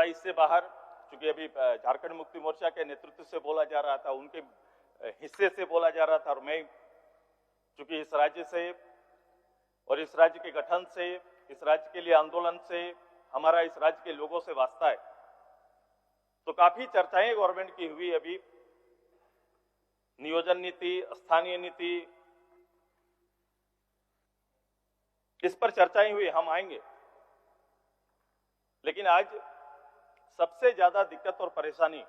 इससे बाहर, चूंकि अभी झारखंड मुक्ति मोर्चा के नेतृत्व से बोला जा रहा था, उनके हिस्से से बोला जा रहा था, और मैं चूंकि इस राज्य से और इस राज्य के गठन से, इस राज्य के लिए आंदोलन से हमारा इस राज्य के लोगों से वास्ता है, तो काफी चर्चाएं गवर्नमेंट की हुई। अभी नियोजन नीति, स्थानीय नीति, इस पर चर्चाएं हुई, हम आएंगे। लेकिन आज सबसे ज्यादा दिक्कत और परेशानी,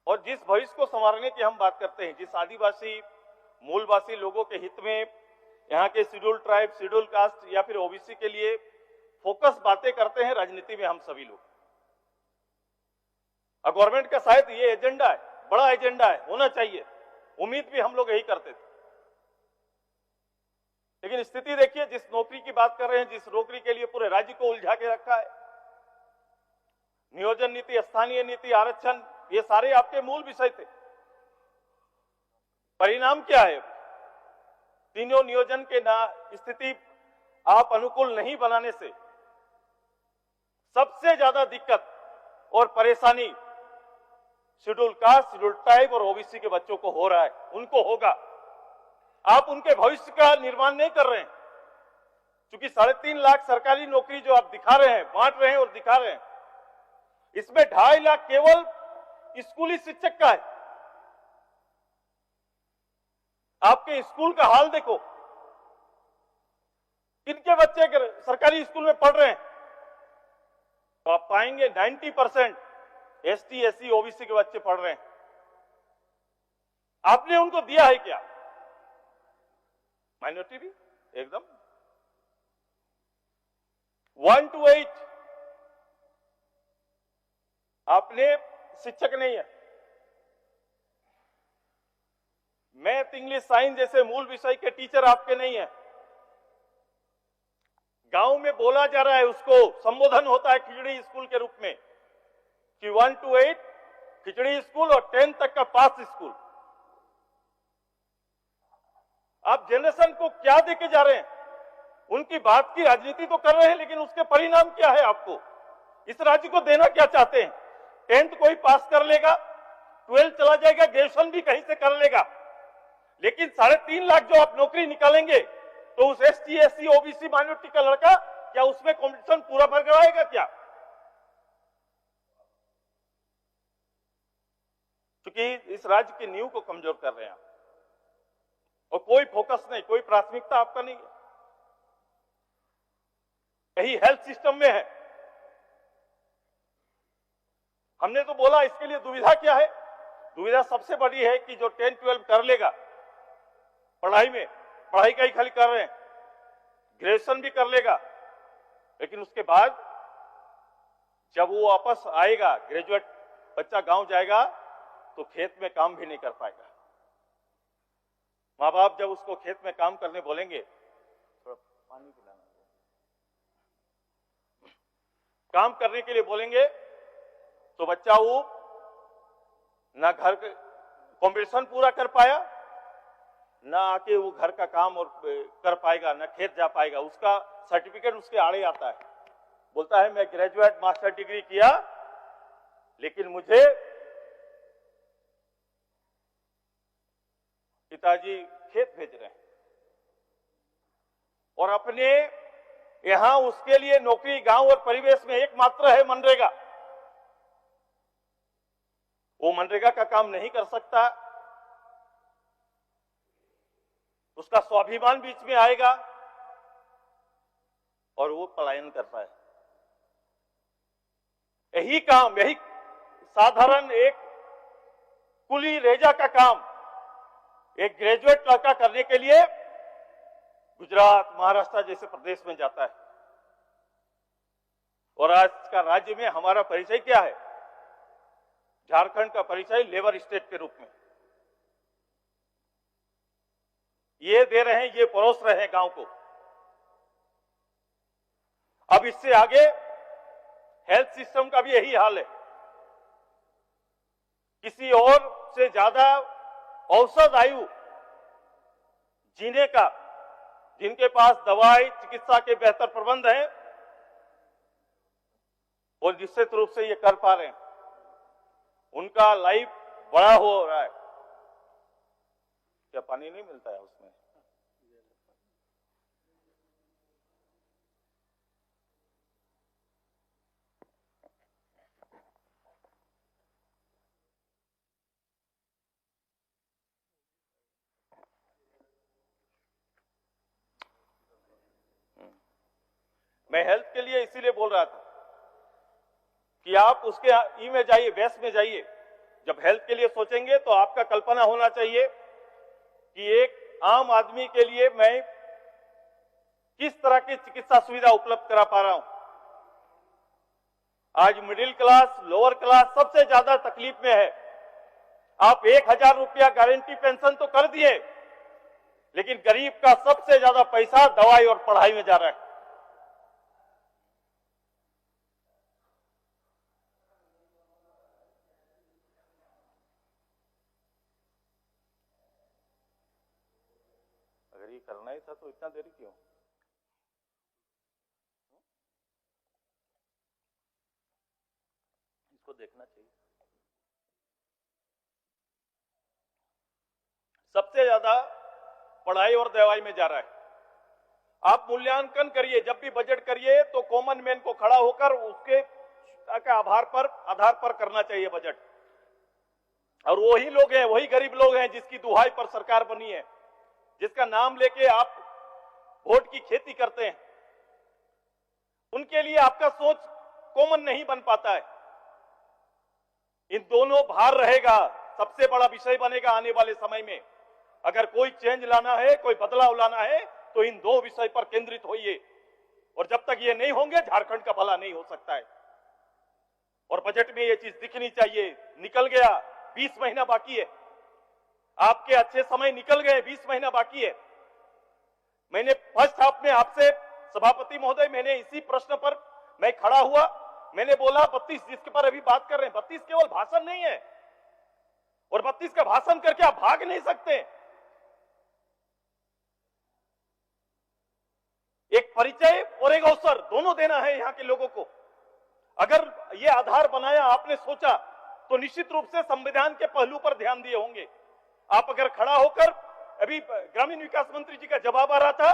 और जिस भविष्य को संवारने की हम बात करते हैं, जिस आदिवासी मूलवासी लोगों के हित में, यहाँ के शेड्यूल ट्राइब, शेड्यूल कास्ट या फिर ओबीसी के लिए फोकस बातें करते हैं राजनीति में हम सभी लोग। और गवर्नमेंट का शायद ये एजेंडा है, बड़ा एजेंडा है, होना चाहिए, उम्मीद भी हम लोग यही करते थे। लेकिन स्थिति देखिए, जिस नौकरी की बात कर रहे हैं, जिस नौकरी के लिए पूरे राज्य को उलझा के रखा है, नियोजन नीति, स्थानीय नीति, आरक्षण, ये सारे आपके मूल विषय थे। परिणाम क्या है? तीनों नियोजन के स्थिति आप अनुकूल नहीं बनाने से सबसे ज्यादा दिक्कत और परेशानी शेड्यूल कास्ट, शेड्यूल ट्राइब और ओबीसी के बच्चों को हो रहा है, उनको होगा। आप उनके भविष्य का निर्माण नहीं कर रहे हैं, क्योंकि 3.5 लाख सरकारी नौकरी जो आप दिखा रहे हैं, बांट रहे हैं और दिखा रहे हैं, इसमें 2.5 लाख केवल स्कूली शिक्षक का है। आपके स्कूल का हाल देखो, किनके बच्चे सरकारी स्कूल में पढ़ रहे हैं, तो आप पाएंगे 90% एसटी, एससी, ओबीसी के बच्चे पढ़ रहे हैं। आपने उनको दिया है क्या? माइनॉरिटी भी एकदम 1 to 8 आपने शिक्षक नहीं है। मैथ, इंग्लिश, साइंस जैसे मूल विषय के टीचर आपके नहीं है। गांव में बोला जा रहा है, उसको संबोधन होता है खिचड़ी स्कूल के रूप में कि 1 to 8 खिचड़ी स्कूल और 10 तक का पास स्कूल। आप जनरेशन को क्या देके जा रहे हैं? उनकी बात की राजनीति तो कर रहे हैं, लेकिन उसके परिणाम क्या है? आपको इस राज्य को देना क्या चाहते हैं? 10th कोई पास कर लेगा, 12th चला जाएगा, ग्रेजुएशन भी कहीं से कर लेगा, लेकिन 3.5 लाख जो आप नौकरी निकालेंगे, तो उस एसटी, एससी, ओबीसी, माइनॉरिटी का लड़का क्या उसमें कंपटीशन पूरा बरकराएगा क्या? क्योंकि इस राज्य की नींव को कमजोर कर रहे हैं आप, और कोई फोकस नहीं, कोई प्राथमिकता आपका नहीं है। यही हेल्थ सिस्टम में है। हमने तो बोला इसके लिए दुविधा क्या है? दुविधा सबसे बड़ी है कि जो 10-12 कर लेगा पढ़ाई में, पढ़ाई का ही खाली कर रहे हैं, ग्रेजुएशन भी कर लेगा, लेकिन उसके बाद जब वो वापस आएगा, ग्रेजुएट बच्चा गांव जाएगा, तो खेत में काम भी नहीं कर पाएगा। माँ बाप जब उसको खेत में काम करने बोलेंगे, थोड़ा पानी पिलाना, काम करने के लिए बोलेंगे, तो बच्चा वो ना घर कंपटीशन पूरा कर पाया, ना आके वो घर का काम और कर पाएगा, ना खेत जा पाएगा। उसका सर्टिफिकेट उसके आड़े आता है, बोलता है मैं ग्रेजुएट मास्टर डिग्री किया, लेकिन मुझे पिताजी खेत भेज रहे हैं, और अपने यहां उसके लिए नौकरी गांव और परिवेश में एकमात्र है मनरेगा। वो मनरेगा का काम नहीं कर सकता, उसका स्वाभिमान बीच में आएगा और वो पलायन करता है। यही काम, यही साधारण एक कुली रेजा का काम एक ग्रेजुएट लड़का करने के लिए गुजरात, महाराष्ट्र जैसे प्रदेश में जाता है। और आज का राज्य में हमारा परिचय क्या है? झारखंड का परिचय लेबर स्टेट के रूप में ये दे रहे हैं, ये परोस रहे हैं गांव को। अब इससे आगे हेल्थ सिस्टम का भी यही हाल है। किसी और से ज्यादा औसत आयु जीने का, जिनके पास दवाई चिकित्सा के बेहतर प्रबंध हैं, वो निश्चित रूप से ये कर पा रहे हैं, उनका लाइफ बड़ा हो रहा है। क्या पानी नहीं मिलता है उसमें? मैं हेल्थ के लिए इसीलिए बोल रहा था कि आप उसके ई में जाइए, बेस में जाइए। जब हेल्थ के लिए सोचेंगे तो आपका कल्पना होना चाहिए कि एक आम आदमी के लिए मैं किस तरह की चिकित्सा सुविधा उपलब्ध करा पा रहा हूं। आज मिडिल क्लास, लोअर क्लास सबसे ज्यादा तकलीफ में है। आप 1000 रुपया गारंटी पेंशन तो कर दिए, लेकिन गरीब का सबसे ज्यादा पैसा दवाई और पढ़ाई में जा रहा है। अगर ये करना ही था तो इतना देरी क्यों? इसको देखना चाहिए। सबसे ज्यादा पढ़ाई और दवाई में जा रहा है। आप मूल्यांकन करिए, जब भी बजट करिए तो कॉमन मैन को खड़ा होकर उसके आधार पर करना चाहिए बजट। और वही लोग हैं, वही गरीब लोग हैं जिसकी दुहाई पर सरकार बनी है, जिसका नाम लेके आप वोट की खेती करते हैं। उनके लिए आपका सोच कॉमन नहीं बन पाता है। इन दोनों भार रहेगा, सबसे बड़ा विषय बनेगा आने वाले समय में। अगर कोई चेंज लाना है, कोई बदलाव लाना है तो इन दो विषय पर केंद्रित होइए। और जब तक ये नहीं होंगे झारखंड का भला नहीं हो सकता है। और बजट में ये चीज दिखनी चाहिए। निकल गया, 20 महीना बाकी है, आपके अच्छे समय निकल गए, 20 महीना बाकी है। मैंने फर्स्ट हाफ में आपसे सभापति महोदय, मैंने इसी प्रश्न पर मैं खड़ा हुआ, मैंने बोला 32 जिसके पर अभी बात कर रहे हैं, 32 केवल भाषण नहीं है। और 32 का भाषण करके आप भाग नहीं सकते। एक परिचय और एक अवसर दोनों देना है यहां के लोगों को। अगर ये आधार बनाया आपने सोचा तो निश्चित रूप से संविधान के पहलू पर ध्यान दिए होंगे। आप अगर खड़ा होकर, अभी ग्रामीण विकास मंत्री जी का जवाब आ रहा था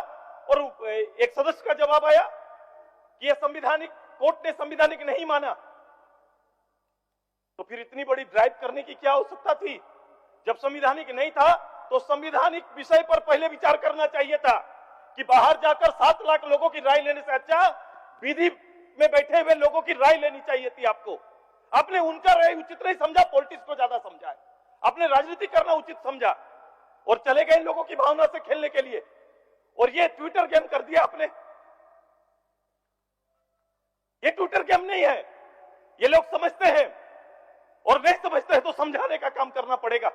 और एक सदस्य का जवाब आया कि यह संविधानिक, कोर्ट ने संविधानिक नहीं माना, तो फिर इतनी बड़ी ड्राइव करने की क्या आवश्यकता थी? जब संविधानिक नहीं था तो संविधानिक विषय पर पहले विचार करना चाहिए था कि बाहर जाकर 7 लाख लोगों की राय लेने से अच्छा विधि में बैठे हुए लोगों की राय लेनी चाहिए थी आपको। आपने उनका राय उचित नहीं समझा, पॉलिटिक्स को ज्यादा समझा है। आपने राजनीति करना उचित समझा और चले गए लोगों की भावना से खेलने के लिए। और ये ट्विटर गेम कर दिया आपने। ये ट्विटर गेम नहीं है, ये लोग समझते हैं और नहीं समझते हैं तो समझाने का काम करना पड़ेगा।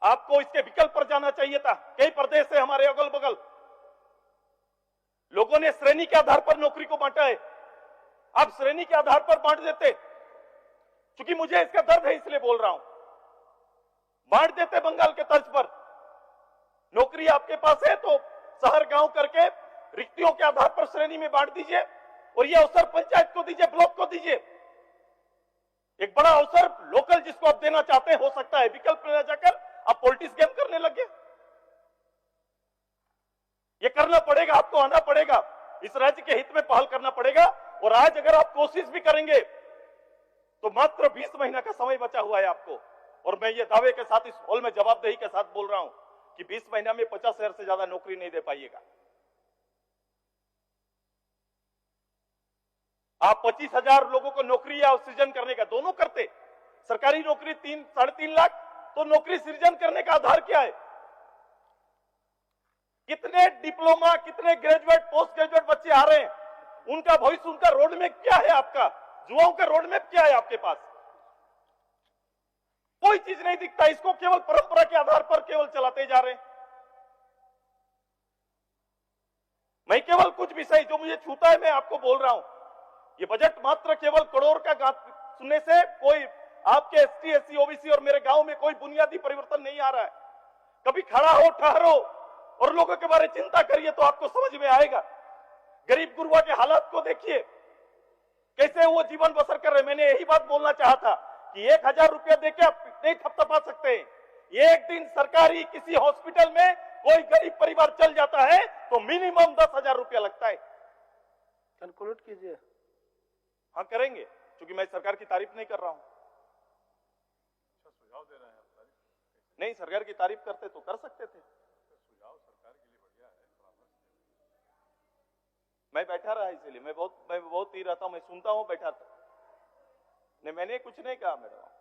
आपको इसके विकल्प पर जाना चाहिए था। कई प्रदेश है हमारे अगल बगल, लोगों ने श्रेणी के आधार पर नौकरी को बांटा है। आप श्रेणी के आधार पर बांट देते, क्योंकि मुझे इसका दर्द है इसलिए बोल रहा हूं। बांट देते बंगाल के तर्ज पर, नौकरी आपके पास है तो शहर गांव करके रिक्तियों के आधार पर श्रेणी में बांट दीजिए और यह अवसर पंचायत को दीजिए, ब्लॉक को दीजिए। एक बड़ा अवसर लोकल जिसको आप देना चाहते हैं हो सकता है। विकल्प में जाकर आप पॉलिटिक्स गेम करने लगे। ये करना पड़ेगा, आपको आना पड़ेगा, इस राज्य के हित में पहल करना पड़ेगा। और आज अगर आप कोशिश भी करेंगे तो मात्र 20 महीना का समय बचा हुआ है आपको। और मैं ये दावे के साथ इस हॉल में जवाबदेही के साथ बोल रहा हूं कि 20 महीना में 50,000 से ज्यादा नौकरी नहीं दे पाइएगा। आप 25,000 लोगों को नौकरी या सृजन करने का, दोनों करते, सरकारी नौकरी 3-3.5 लाख, तो नौकरी सृजन करने का आधार क्या है? कितने डिप्लोमा, कितने ग्रेजुएट, पोस्ट ग्रेजुएट बच्चे आ रहे हैं, उनका भविष्य, उनका रोड मैप क्या है? आपका युवाओं का रोड मैप क्या है आपके पास? कोई चीज नहीं दिखता। इसको केवल परंपरा के आधार पर केवल चलाते जा रहे हैं। मैं केवल कुछ विषय जो मुझे छूता है मैं आपको बोल रहा हूं। ये बजट मात्र केवल करोड़ का सुनने से कोई आपके एसटी, एससी, ओबीसी और मेरे गांव में कोई बुनियादी परिवर्तन नहीं आ रहा है। कभी खड़ा हो, ठहरो और लोगों के बारे में चिंता करिए तो आपको समझ में आएगा। गरीब गुरबा के हालात को देखिए, कैसे वो जीवन बसर कर रहे हैं। मैंने यही बात बोलना चाहा था कि 1000 रुपया देके आप नहीं थपथपा सकते हैं। एक दिन सरकारी किसी हॉस्पिटल में कोई गरीब परिवार चल जाता है तो मिनिमम 10,000 रुपया लगता है। कंक्लूड कीजिए। हाँ करेंगे, क्योंकि मैं सरकार की तारीफ नहीं कर रहा हूं। अच्छा सुझाव दे रहे हैं आप, तारीफ नहीं, सरकार की तारीफ करते तो कर सकते थे। सुझाव सरकार के लिए बढ़िया है, परामर्श। मैं बैठा रहा, इसीलिए मैं बहुत ही रहता हूं, मैं सुनता हूं, बैठा था। नहीं, मैंने कुछ नहीं कहा मैडम।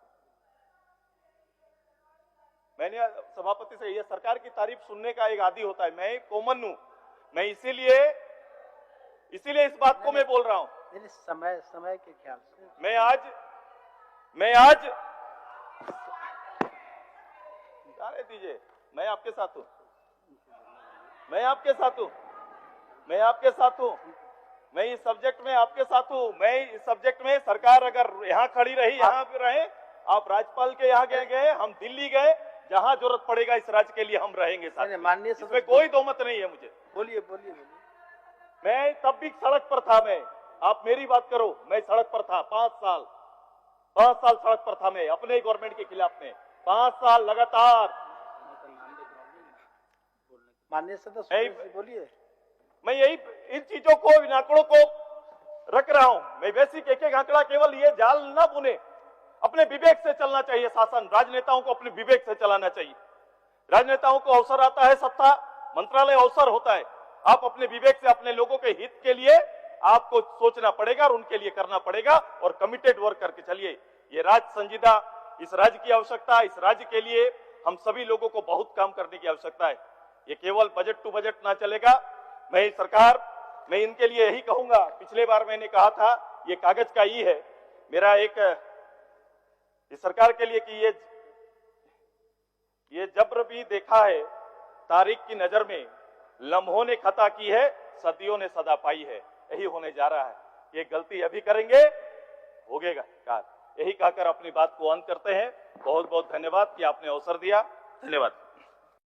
मैंने सभापति से, ये सरकार की तारीफ सुनने का एक आदी होता है, मैं कॉमन हूं, मैं इसीलिए इस बात को मैं बोल रहा हूं। समय के ख्याल से मैं आज जाने दीजिए, मैं आपके साथ हूं, मैं इस सब्जेक्ट में आपके साथ हूं। मैं इस सब्जेक्ट में, सरकार अगर यहाँ खड़ी रही, यहाँ पे रहे, आप राज्यपाल के यहाँ गए, हम दिल्ली गए, जहां जरूरत पड़ेगा इस राज्य के लिए हम रहेंगे साथ। माननीय इसमें कोई दो मत नहीं है मुझे। बोलिए। मैं तब भी सड़क पर था, आप मेरी बात करो, मैं सड़क पर था 5 साल सड़क पर था मैं, अपने गवर्नमेंट के खिलाफ में 5 साल लगातार। माननीय सदस्य बोलिए। मैं यही इन चीजों को, इन आंकड़ों को रख रहा हूं। मैं बेसिक एक आंकड़ा, केवल ये जाल ना बुने, अपने विवेक से चलना चाहिए शासन। राजनेताओं को अपने विवेक से चलाना चाहिए। राजनेताओं को अवसर आता है, सत्ता मंत्रालय अवसर होता है। आप अपने विवेक से अपने लोगों के हित के लिए आपको सोचना पड़ेगा और उनके लिए करना पड़ेगा, और कमिटेड वर्क करके चलिए। ये राज्य संजीदा, इस राज्य की आवश्यकता, इस राज्य के लिए हम सभी लोगों को बहुत काम करने की आवश्यकता है। ये केवल बजट टू बजट ना चलेगा। मैं इनके लिए यही कहूंगा, पिछले बार मैंने कहा था ये कागज का ई है मेरा एक इस सरकार के लिए, कि ये जब्र भी देखा है तारीख की नजर में, लम्हों ने खता की है, सदियों ने सदा पाई है। यही होने जा रहा है। ये गलती अभी करेंगे, होगेगा काल। यही कहकर अपनी बात को अंत करते हैं। बहुत बहुत धन्यवाद कि आपने अवसर दिया। धन्यवाद।